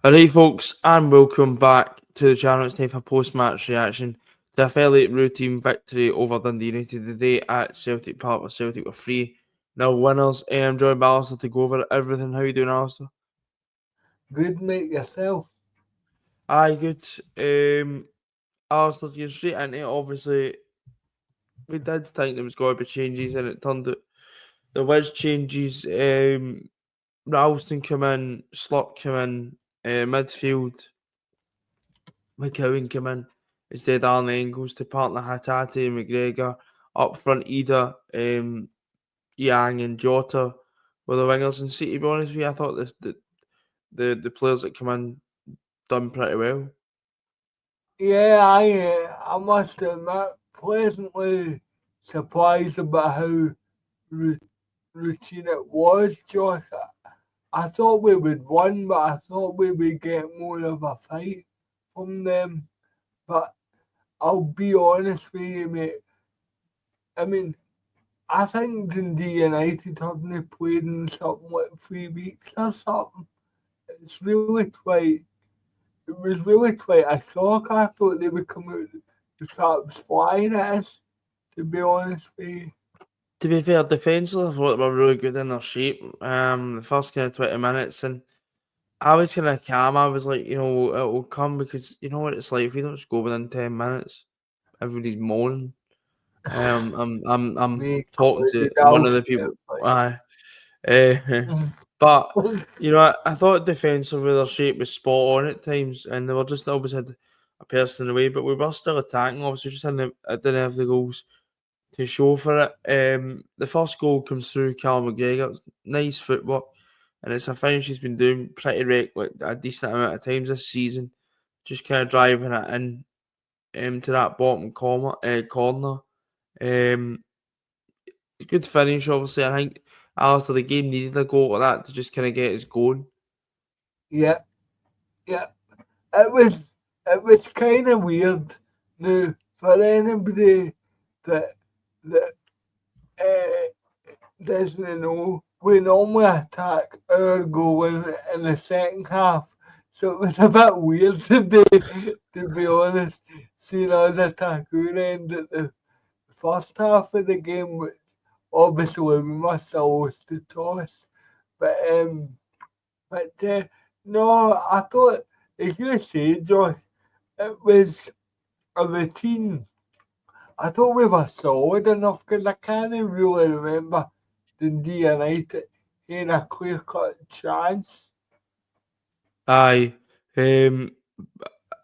Alright, folks, and welcome back to the channel. It's time for post-match reaction to a fairly routine victory over Dundee United today at Celtic Park, where Celtic were 3-0 winners. I'm joined by Alistair to go over everything. How you doing, Alistair? Good, mate, yourself. Aye, good. Alistair, you're straight into it. Obviously, we did think there was going to be changes, and it turned out there was changes. Ralston come in, Slot come in, midfield. McCowan come in instead of Arne Engels to partner Hatate and McGregor. Up front, Ida, Yang and Jota were the wingers. And see, to be honest with you, I thought the players that come in done pretty well. Yeah, I must admit, pleasantly surprised about how routine it was, Josh. I thought we would win, but I thought we would get more of a fight from them. But I'll be honest with you, mate. I mean, I think Dundee United haven't played in something like 3 weeks or something. It's really quite. It was really quite a shock. I thought they would come out the traps flying at us, to be honest with you. To be fair, defensively, I thought they were really good in their shape. The first kind of 20 minutes, and I was kind of calm. I was like, it will come because you know what it's like. If we don't score within 10 minutes, everybody's moaning. I'm Me talking to included, one I'll of say the it people. like Aye. But I thought defensively their shape was spot on at times, and they were just always had a person in the way. But we were still attacking. Obviously, just didn't have the goals to show for it. The first goal comes through Callum McGregor. Nice footwork, and it's a finish he's been doing pretty like a decent amount of times this season. Just kind of driving it in to that bottom corner. Um, Good finish, obviously. I think after the game needed a goal like that to just kind of get us going. yeah, yeah. It was kind of weird now for anybody that that doesn't know. We normally attack our goal in the second half, so it was a bit weird today, to be honest. Seeing us attack our end at the first half of the game, which obviously we must have lost the toss. But no, I thought, as you say, Josh, it was a routine. I thought we were solid enough because I can't really remember Dundee United in a clear cut chance. Aye. Um,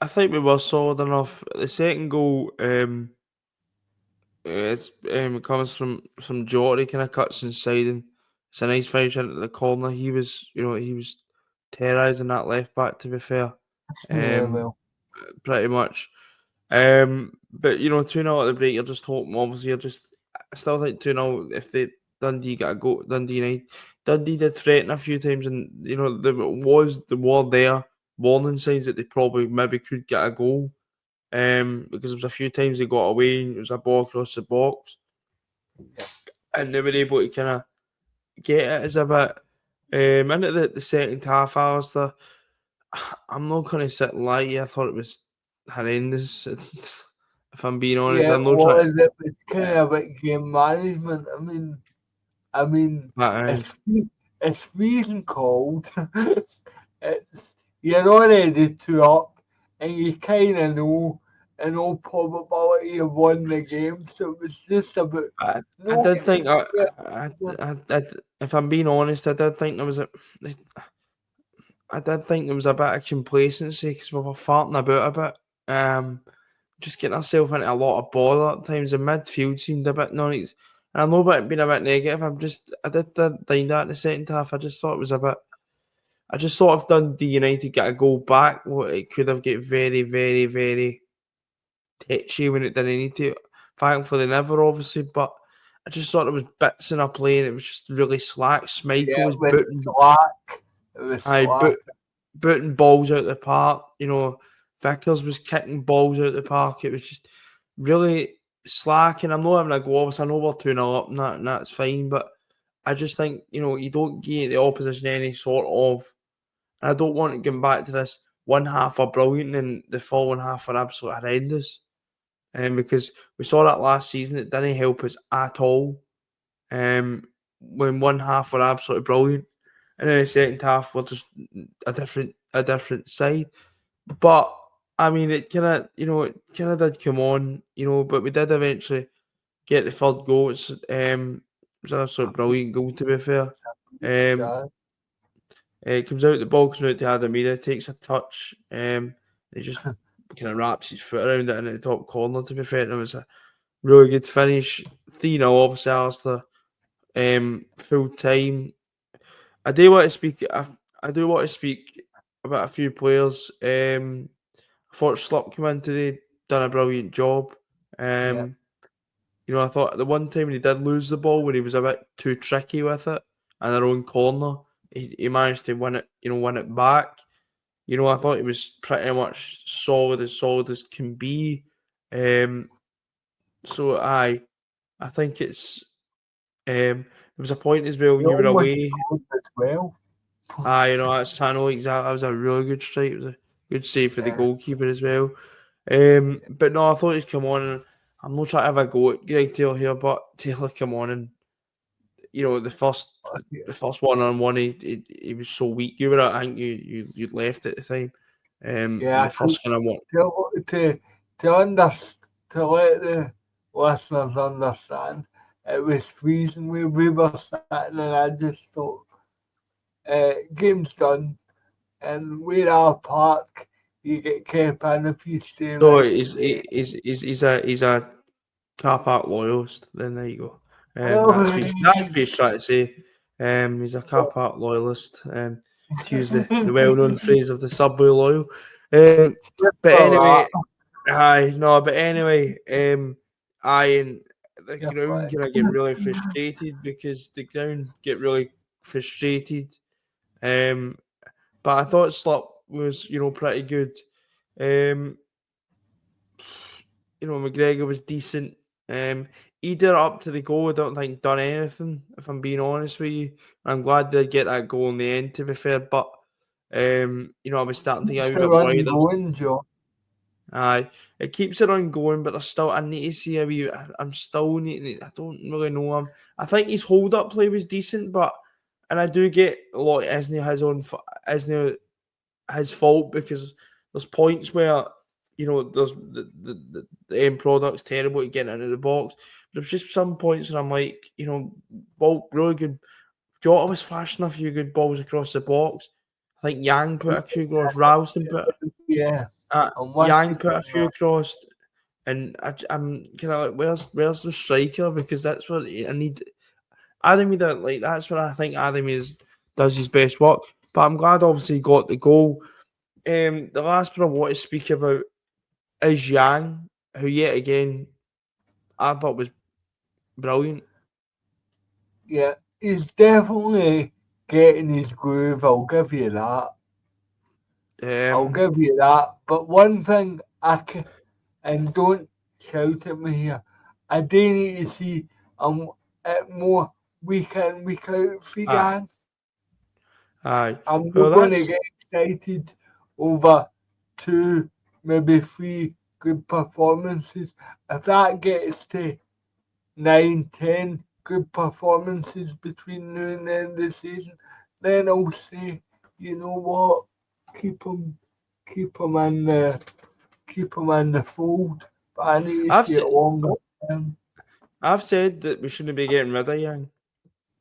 I think we were solid enough. The second goal, it comes from some Jota, kind of cuts inside, and it's a nice finish into the corner. He was terrorising that left back. To be fair, Yeah, um, well, pretty much. But 2-0 at the break, you're just hoping. Obviously, I still think 2-0. If they Dundee got a go, Dundee United, Dundee did threaten a few times, and there were there warning signs that they probably maybe could get a goal. Because there was a few times they got away, and it was a ball across the box, and they were able to kind of get it as a bit. Into the second half, Alistair, I'm not gonna sit and lie. I thought it was horrendous. If I'm being honest, yeah, I'm not trying. was it was kind Uh, of like game management. I mean, but, it's freezing cold. It's you're already two up, and you kind of know in all probability you won the game. So it was just about I no did think, getting if I'm being honest, I did think there was I did think there was a bit of complacency because we were farting about a bit. Just getting ourselves into a lot of bother at times. The midfield seemed a bit non. And I know about it being a bit negative. I did think that in the second half. I just thought it was a bit. I just thought if Dundee United get a goal back, it could have get very, very, very tetchy when it didn't need to. Thankfully, never obviously, but I just thought there was bits in our play and it was just really slack. Schmeichel yeah, was with slack. It was I slack. booting balls out the park. Vickers was kicking balls out the park. It was just really slack, and I'm not having a go. Obviously, I know we're 2-0 up, and that's fine. But I just think you don't give the opposition any sort of And I don't want to get back to this one half are brilliant and the following half are absolutely horrendous. Because we saw that last season, it didn't help us at all. When one half were absolutely brilliant, and then the second half were just a different side. But I mean, it kind of did come on, but we did eventually get the third goal. It was an absolute brilliant goal, to be fair. Um, Sure. it comes out, the ball comes out to Adamida, takes a touch, he just kind of wraps his foot around it in the top corner, to be fair. And it was a really good finish. 3-0, obviously, Alistair. Full time. I do want to speak. I do want to speak about a few players. I thought Slop came in today, done a brilliant job. Yeah. Um, I thought the one time when he did lose the ball, when he was a bit too tricky with it in their own corner, he managed to win it. Win it back. I thought he was pretty much solid as can be. Um, so I think there was a point as well when He you were almost away. scored as well. I know exactly. That was a really good strike. It was a good save for the Yeah. goalkeeper as well. But no, I thought he'd come on. And I'm not trying to have a go at Greg Taylor here, but Taylor come on and the first one on one, he was so weak. You were, I think you'd left at the time. And Yeah. the first kind of one, To to under, to let the listeners understand, it was freezing where we were sitting, and I just thought, game's done, and we're our park. You get kept in if you stay so right there. he's a car park loyalist. Then there you go. That's what Oh, he's trying to say. He's a car park loyalist. To use the well-known phrase of the subway loyal. just But for anyway, that, I and the you're ground fine. gonna get really frustrated because the ground get really frustrated. Um, but I thought Slop was pretty good. Um, McGregor was decent. Either up to the goal, I don't think done anything. If I'm being honest with you, I'm glad they get that goal in the end. To be fair, but I was starting to get a Keeps wee the bit run worried. going, Joe. Aye, it keeps it on going, but there's still I need to see a wee. I'm still needing. I don't really know him. I think his hold up play was decent, and I do get a lot. Isn't isn't his fault because there's points where there's the end product's terrible to get into the box. But there's just some points where I'm like, ball really good. Jota was flashing a few good balls across the box. I think Yang put a few across. Ralston put Yeah, I'm with Yang you put a on few that. across, and I'm kind of like, where's the striker? Because that's what I need. Adam that's what I think Adam does his best work. But I'm glad obviously he got the goal. The last one I want to speak about is Yang, who yet again I thought was brilliant. Yeah, he's definitely getting his groove. I'll give you that. I'll Um, give you that. But one thing and don't shout at me here, I do need to see it more week in, week out for aye, Gang. aye. I'm Well, not going to that's get excited over two, maybe three good performances. If that gets to 9, 10 good performances between now and the end of the season, then I'll say, you know what, keep him, keep him in the, keep him in the fold. But I need to I've see said it longer term. I've said that we shouldn't be getting rid of Yang.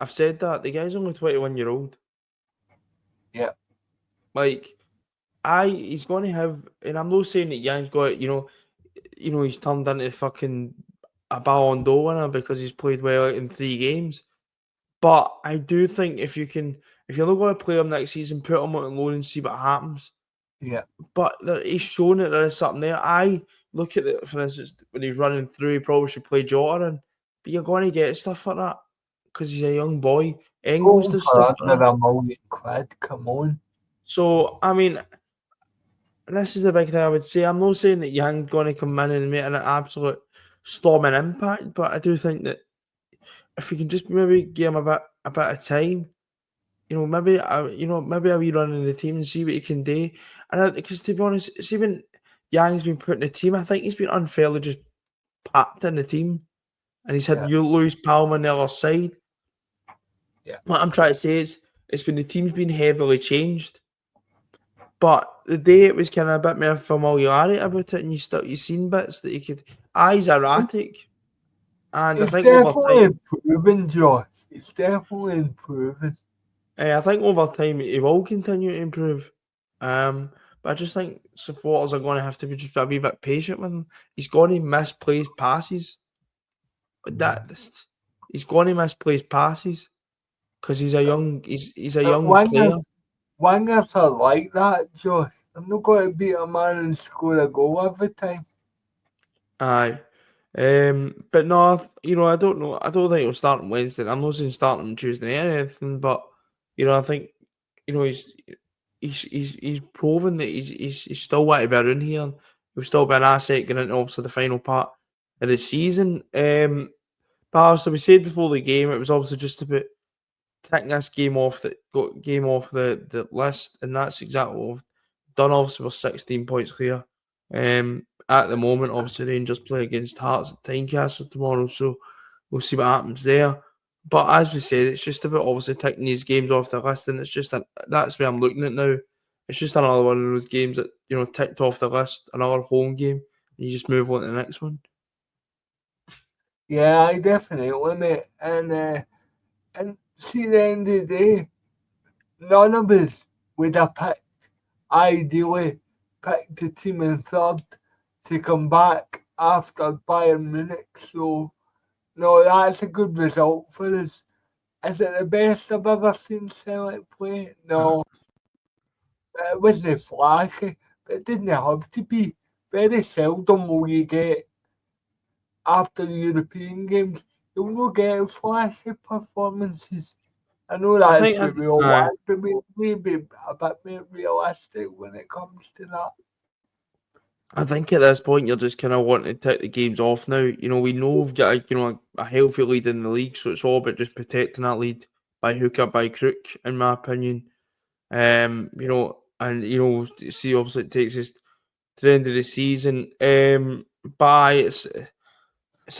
I've said that the guy's only 21 year old. Yeah, Like he's going to have, and I'm not saying that Yang's got he's turned into fucking a Ballon d'Or winner because he's played well in 3 games. But I do think if you're not going to play him next season, put him on loan and see what happens. yeah. But he's shown that there is something there. I look at it, for instance, when he's running through, he probably should play Jota in. But you're going to get stuff like that because he's a young boy. Engels Going does for stuff like under that. £1 million, come on. So, I mean, this is a big thing I would say. I'm not saying that Young's going to come in and make an absolute storming impact, but I do think that if we can just maybe give him a bit of time, maybe maybe a wee run in the team and see what he can do. And because to be honest, see when Yang's been put in the team, I think he's been unfairly just packed in the team, and he's had Yeah. you lose Palmer on the other side. Yeah. What I'm trying to say is, it's when the team's been heavily changed, but the day it was kind of a bit more familiarity about it, and you seen bits that you could. He's erratic, and I It's think over definitely time, improving, Josh. It's definitely improving. I think over time he will continue to improve. But I just think supporters are going to have to be just a wee bit patient with him. He's going to misplace passes. He's going to misplace passes because he's a young Wingers, player. wingers are like that, Josh. I'm not going to beat a man and score a goal every time. Aye. But no, I don't know. I don't think he'll start on Wednesday. I'm not saying starting on Tuesday or anything, but I think he's proven that he's still want to be around here. He'll still be an asset going into obviously the final part of the season. But also we said before the game, it was obviously just about taking this game off the list, and that's exactly what we've done. Obviously, we're 16 points clear. At the moment, obviously Rangers play against Hearts at Tynecastle tomorrow, so we'll see what happens there. But as we said, it's just about obviously taking these games off the list, and it's just that's where I'm looking at now. It's just another one of those games that ticked off the list, another home game, and you just move on to the next one. Yeah, I definitely, mate. And see, at the end of the day, none of us would have ideally picked the team in third to come back after Bayern Munich. So, no, that's a good result for us. Is it the best I've ever seen Celtic play? No, it wasn't flashy, but it didn't have to be. Very seldom will you get after the European games. You'll not get flashy performances. I know I that's think, what we all want, but maybe a bit more realistic when it comes to that. I think at this point you're just kind of wanting to take the games off now. We know we've got a healthy lead in the league, so it's all about just protecting that lead by hook or by crook, in my opinion. And see, obviously it takes us to the end of the season. By it's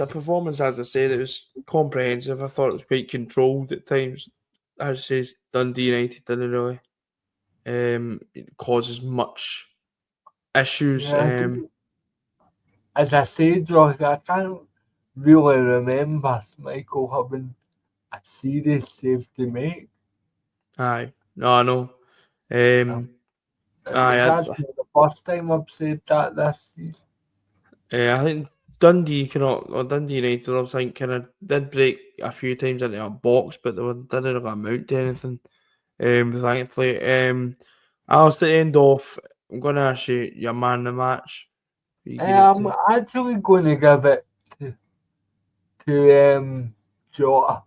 a performance, as I said, it was comprehensive. I thought it was quite controlled at times. As I says, Dundee United didn't really cause as much issues. Yeah, as I said, Josh, I can't really remember Michael having a serious save to make. Aye, no, I know. Um, Aye, that's not the first time I've said that this season. I think Dundee cannot, or Dundee United, I was think, kind of did break a few times into a box, but didn't really amount to anything. Thankfully. Alice, to end off, I'm going to ask you your man of the match. Who you give it I'm to? actually going to give it to Jota.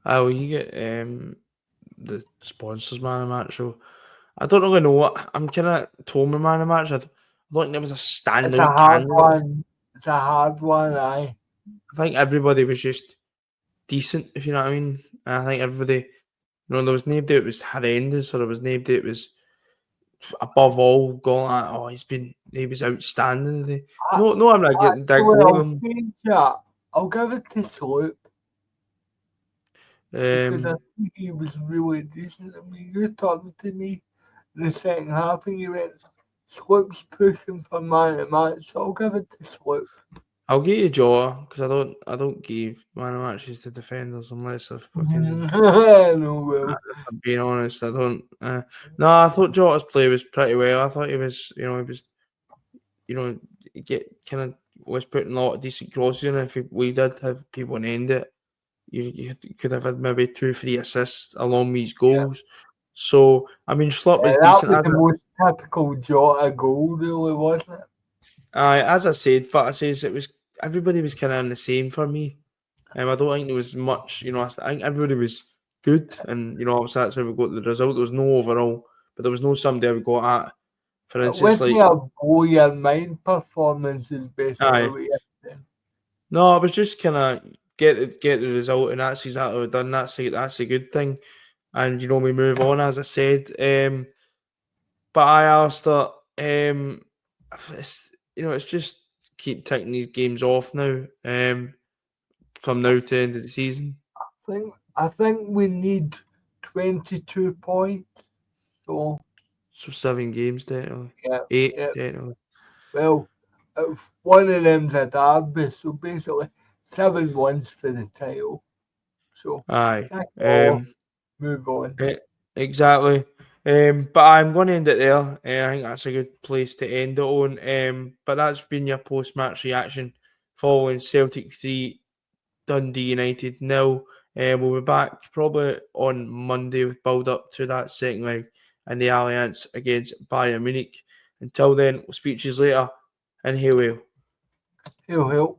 Oh, you get the sponsors man of the match. So I don't really know what I'm kind of told me man of the match. I don't think there was a It's a standout hard candidate. one. It's a hard one, aye. I think everybody was just decent, if you know what I mean. And I think everybody, there was nobody that was horrendous, or there was nobody that was above all going like, oh, he was outstanding today. I, No, I'm not getting that Actually, go of I'll them. change that. I'll give it to Sloop because I Um, think he was really decent. I mean, you talking to me in the second half and you went, Sloop's pushing for man of the match, so I'll give it to Sloop. I'll give you Jaw because I don't give man of matches to defenders unless they're fucking. No, well. If I'm being honest, I don't. No, I thought Jota's play was pretty well. I thought you know, get kind of was putting a lot of decent crosses in. If we did have people in end it, you could have had maybe 2, 3 assists along these Yeah. goals. So I mean, Schlupp was That decent. was the most typical Jota goal, really, wasn't it? As I said, but I says it was everybody was kind of in the same for me. I don't think there was much. I think everybody was good, and obviously that's how we got the result. There was no overall, but there was no somebody I would go at. For It instance, wasn't like a blow your mind performance, is basically aye, what you're saying. no, I was just kind of get the result, and that's exactly what we've done. That's a good thing. and we move on, as I said. But Alistair, it's just keep taking these games off now. From now to the end of the season. I think we need 22 points. So 7 games technically. yeah, 8 yeah. technically. Well, if one of them's a derby, so basically 7 wins for the title. So Aye. take it off, move on. Exactly. But I'm going to end it there. I think that's a good place to end it on. But that's been your post-match reaction following Celtic 3, Dundee United 0. We'll be back probably on Monday with build-up to that second leg and the Allianz against Bayern Munich. Until then, we'll speak to you later, and hail. He'll help.